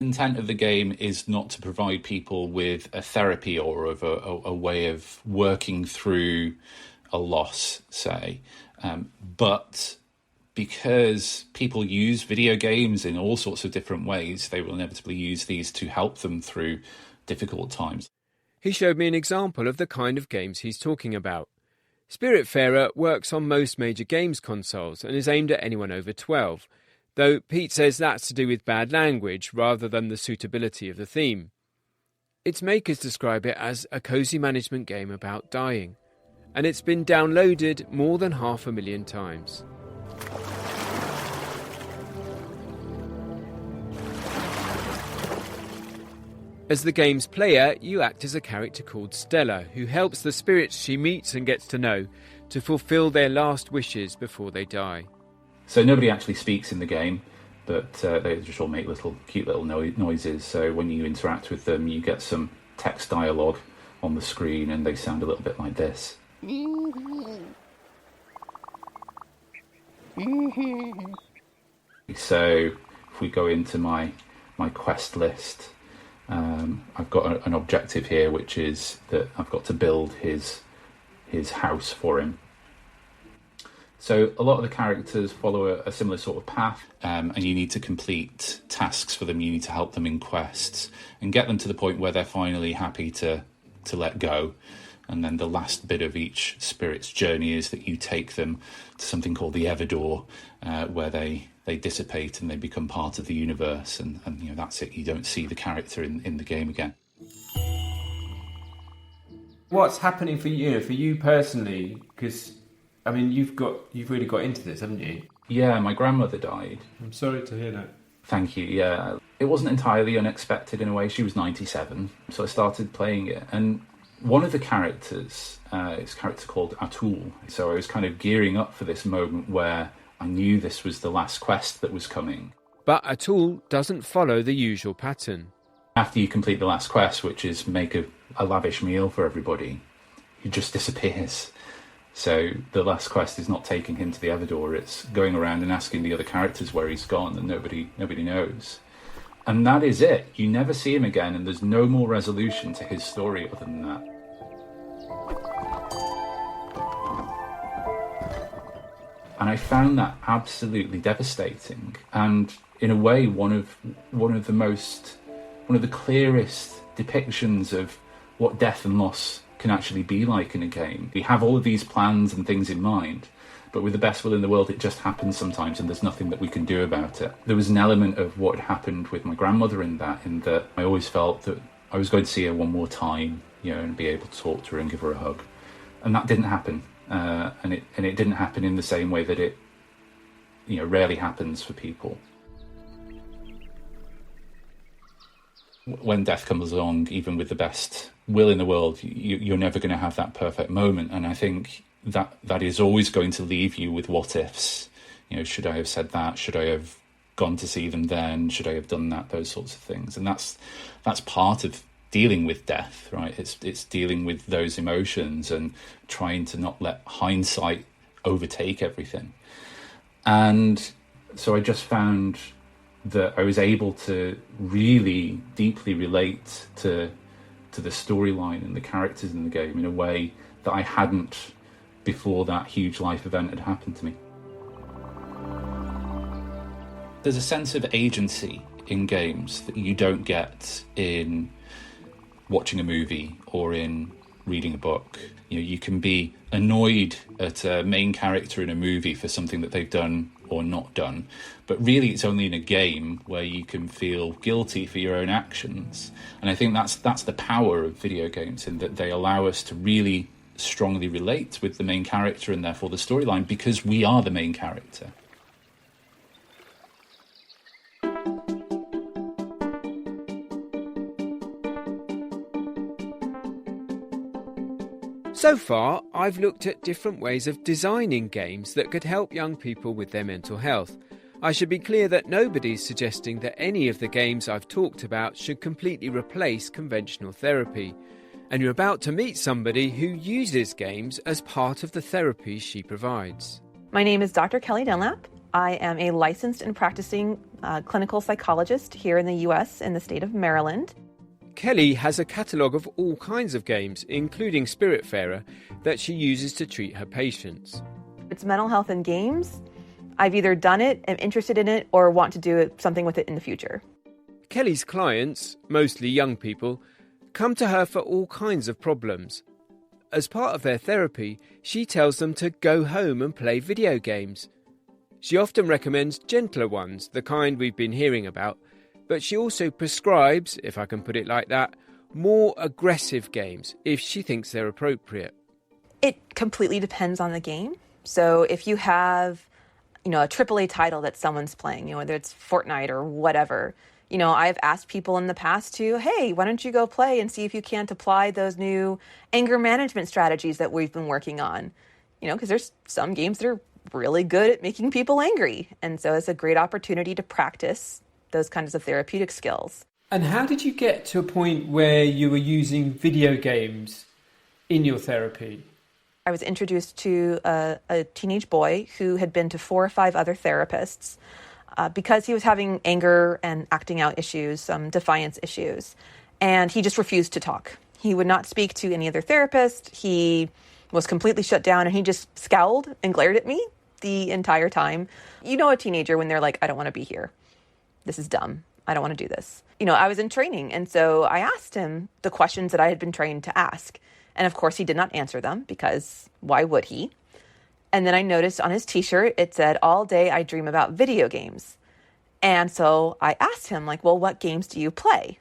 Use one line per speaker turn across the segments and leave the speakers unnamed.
Intent of the game is not to provide people with a therapy or of a way of working through a loss, say. But because people use video games in all sorts of different ways, they will inevitably use these to help them through difficult times.
He showed me an example of the kind of games he's talking about. Spiritfarer works on most major games consoles and is aimed at anyone over 12, though Pete says that's to do with bad language rather than the suitability of the theme. Its makers describe it as a cosy management game about dying, and it's been downloaded more than 500,000 times. As the game's player, you act as a character called Stella, who helps the spirits she meets and gets to know to fulfill their last wishes before they die.
So nobody actually speaks in the game, but they just all make cute little noises. So when you interact with them, you get some text dialogue on the screen, and they sound a little bit like this. So if we go into my quest list, I've got an objective here, which is that I've got to build his house for him. So a lot of the characters follow a similar sort of path, and you need to complete tasks for them. You need to help them in quests and get them to the point where they're finally happy to let go. And then the last bit of each spirit's journey is that you take them to something called the Everdoor, where they dissipate and they become part of the universe. And that's it. You don't see the character in the game again.
What's happening for you personally? Because you've really got into this, haven't you?
Yeah, my grandmother died.
I'm sorry to hear that.
Thank you, yeah. It wasn't entirely unexpected in a way. She was 97, so I started playing it. And one of the characters is a character called Atul. So I was kind of gearing up for this moment where I knew this was the last quest that was coming.
But Atul doesn't follow the usual pattern.
After you complete the last quest, which is make a lavish meal for everybody, he just disappears. So the last quest is not taking him to the Everdoor, it's going around and asking the other characters where he's gone, and nobody knows. And that is it. You never see him again, and there's no more resolution to his story other than that. And I found that absolutely devastating, and in a way one of the clearest depictions of what death and loss can actually be like in a game. We have all of these plans and things in mind, but with the best will in the world, it just happens sometimes, and there's nothing that we can do about it. There was an element of what happened with my grandmother in that I always felt that I was going to see her one more time, and be able to talk to her and give her a hug, and that didn't happen. And it didn't happen in the same way that it, rarely happens for people. When death comes along, even with the best will in the world, you're never going to have that perfect moment. And I think that is always going to leave you with what ifs. Should I have said that? Should I have gone to see them then? Should I have done that? Those sorts of things. And that's part of dealing with death, right? It's dealing with those emotions and trying to not let hindsight overtake everything. And so I just found that I was able to really deeply relate to the storyline and the characters in the game in a way that I hadn't before that huge life event had happened to me. There's a sense of agency in games that you don't get in watching a movie or in reading a book. You can be annoyed at a main character in a movie for something that they've done or not done, but really it's only in a game where you can feel guilty for your own actions. And I think that's the power of video games, in that they allow us to really strongly relate with the main character and therefore the storyline, because we are the main character.
So far, I've looked at different ways of designing games that could help young people with their mental health. I should be clear that nobody's suggesting that any of the games I've talked about should completely replace conventional therapy. And you're about to meet somebody who uses games as part of the therapy she provides.
My name is Dr. Kelly Dunlap. I am a licensed and practicing clinical psychologist here in the U.S. in the state of Maryland.
Kelly has a catalogue of all kinds of games, including Spiritfarer, that she uses to treat her patients.
It's mental health and games. I've either done it, am interested in it, or want to do something with it in the future.
Kelly's clients, mostly young people, come to her for all kinds of problems. As part of their therapy, she tells them to go home and play video games. She often recommends gentler ones, the kind we've been hearing about, but she also prescribes, if I can put it like that, more aggressive games if she thinks they're appropriate.
It completely depends on the game. So if you have, a AAA title that someone's playing, whether it's Fortnite or whatever, I've asked people in the past to, hey, why don't you go play and see if you can't apply those new anger management strategies that we've been working on, because there's some games that are really good at making people angry. And so it's a great opportunity to practice those kinds of therapeutic skills.
And how did you get to a point where you were using video games in your therapy?
I was introduced to a teenage boy who had been to 4 or 5 other therapists because he was having anger and acting out issues, some defiance issues, and he just refused to talk. He would not speak to any other therapist. He was completely shut down, and he just scowled and glared at me the entire time. A teenager when they're like, I don't want to be here. This is dumb. I don't want to do this. I was in training, and so I asked him the questions that I had been trained to ask. And of course, he did not answer them because why would he? And then I noticed on his t-shirt, it said, all day I dream about video games. And so I asked him, well, what games do you play?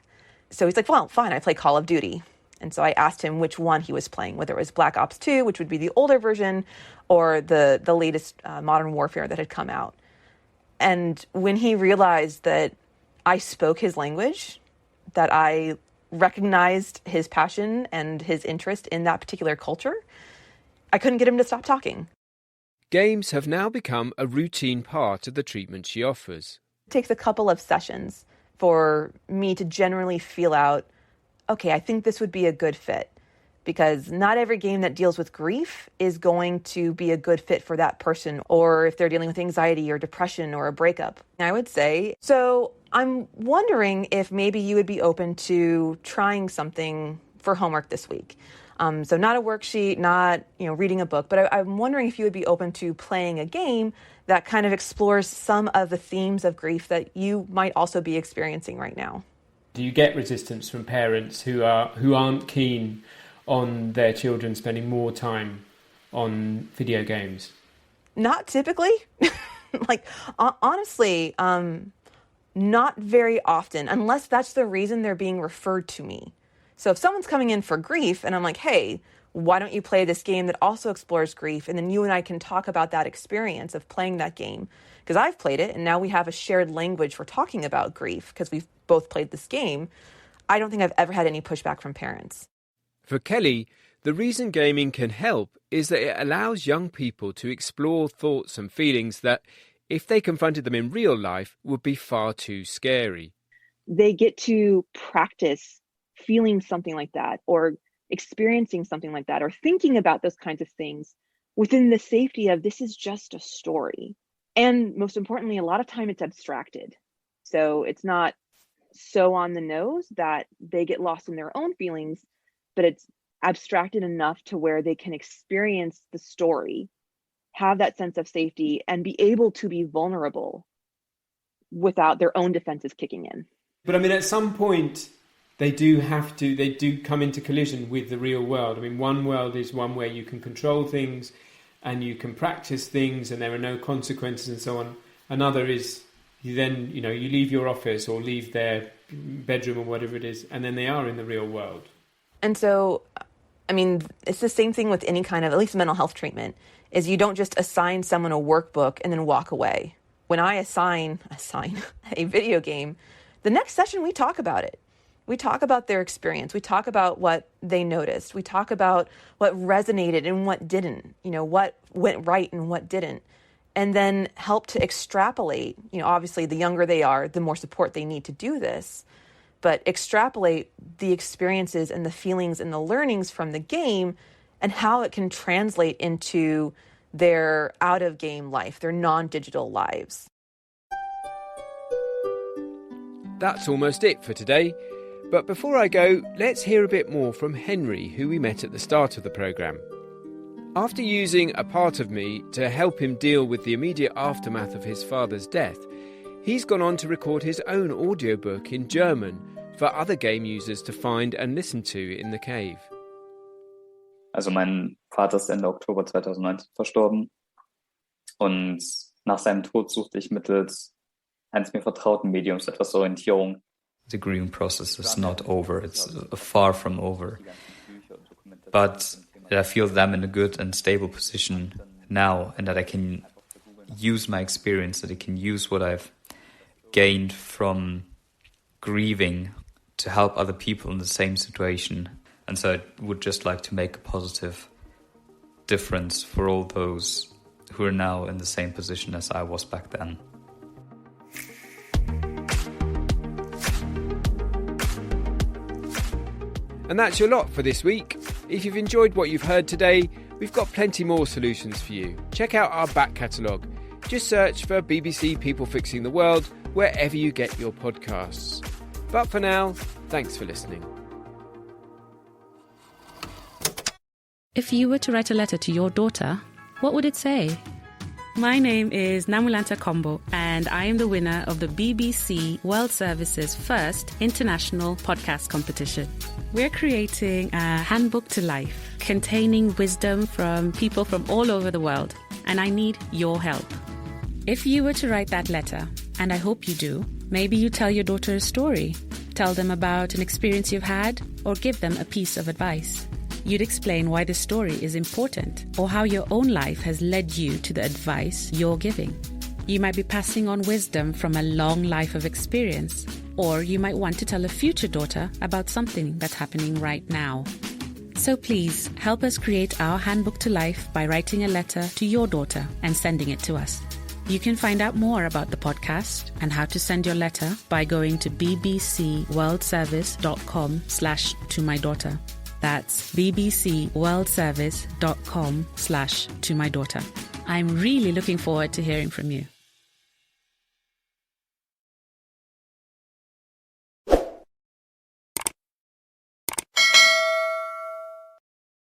So he's like, well, fine, I play Call of Duty. And so I asked him which one he was playing, whether it was Black Ops 2, which would be the older version, or the latest Modern Warfare that had come out. And when he realized that I spoke his language, that I recognized his passion and his interest in that particular culture, I couldn't get him to stop talking.
Games have now become a routine part of the treatment she offers.
It takes a couple of sessions for me to generally feel out, okay, I think this would be a good fit. Because not every game that deals with grief is going to be a good fit for that person, or if they're dealing with anxiety or depression or a breakup, I would say. So I'm wondering if maybe you would be open to trying something for homework this week. So not a worksheet, not reading a book, but I'm wondering if you would be open to playing a game that kind of explores some of the themes of grief that you might also be experiencing right now.
Do you get resistance from parents who aren't keen on their children spending more time on video games?
Not typically. Honestly, not very often, unless that's the reason they're being referred to me. So if someone's coming in for grief and I'm like, hey, why don't you play this game that also explores grief? And then you and I can talk about that experience of playing that game. Because I've played it, and now we have a shared language for talking about grief because we've both played this game. I don't think I've ever had any pushback from parents.
For Kelly, the reason gaming can help is that it allows young people to explore thoughts and feelings that, if they confronted them in real life, would be far too scary.
They get to practice feeling something like that, or experiencing something like that, or thinking about those kinds of things within the safety of this is just a story. And most importantly, a lot of time it's abstracted. So it's not so on the nose that they get lost in their own feelings, but it's abstracted enough to where they can experience the story, have that sense of safety, and be able to be vulnerable without their own defenses kicking in.
But at some point, they do come into collision with the real world. One world is one where you can control things and you can practice things and there are no consequences and so on. Another is you leave your office or leave their bedroom or whatever it is, and then they are in the real world. And
so, it's the same thing with any kind of, at least mental health treatment, is you don't just assign someone a workbook and then walk away. When I assign a video game, the next session we talk about it. We talk about their experience. We talk about what they noticed. We talk about what resonated and what didn't, what went right and what didn't. And then help to extrapolate, obviously the younger they are, the more support they need to do this. But extrapolate the experiences and the feelings and the learnings from the game and how it can translate into their out-of-game life, their non-digital lives.
That's almost it for today. But before I go, let's hear a bit more from Henry, who we met at the start of the programme. After using a part of me to help him deal with the immediate aftermath of his father's death, he's gone on to record his own audiobook in German for other game users to find and listen to in the cave.
Also mein Vater ist Ende Oktober 2019 verstorben und nach seinem Tod suchte ich mittels eines mir vertrauten Mediums etwas Orientierung. The grieving process is not over, it's far from over. But I feel that I'm in a good and stable position now, and that I can use my experience, that I can use what I've gained from grieving to help other people in the same situation. And so I would just like to make a positive difference for all those who are now in the same position as I was back then.
And that's your lot for this week. If you've enjoyed what you've heard today, we've got plenty more solutions for you. Check out our back catalogue. Just search for BBC People Fixing the World wherever you get your podcasts. But for now, thanks for listening.
If you were to write a letter to your daughter, what would it say? My name is Namulanta Kombo, and I am the winner of the BBC World Service's first international podcast competition. We're creating a handbook to life containing wisdom from people from all over the world, and I need your help. If you were to write that letter, and I hope you do, maybe you tell your daughter a story, tell them about an experience you've had, or give them a piece of advice. You'd explain why the story is important or how your own life has led you to the advice you're giving. You might be passing on wisdom from a long life of experience, or you might want to tell a future daughter about something that's happening right now. So please help us create our handbook to life by writing a letter to your daughter and sending it to us. You can find out more about the podcast and how to send your letter by going to bbcworldservice.com/to-my-daughter. That's bbcworldservice.com/to-my-daughter. I'm really looking forward to hearing from you.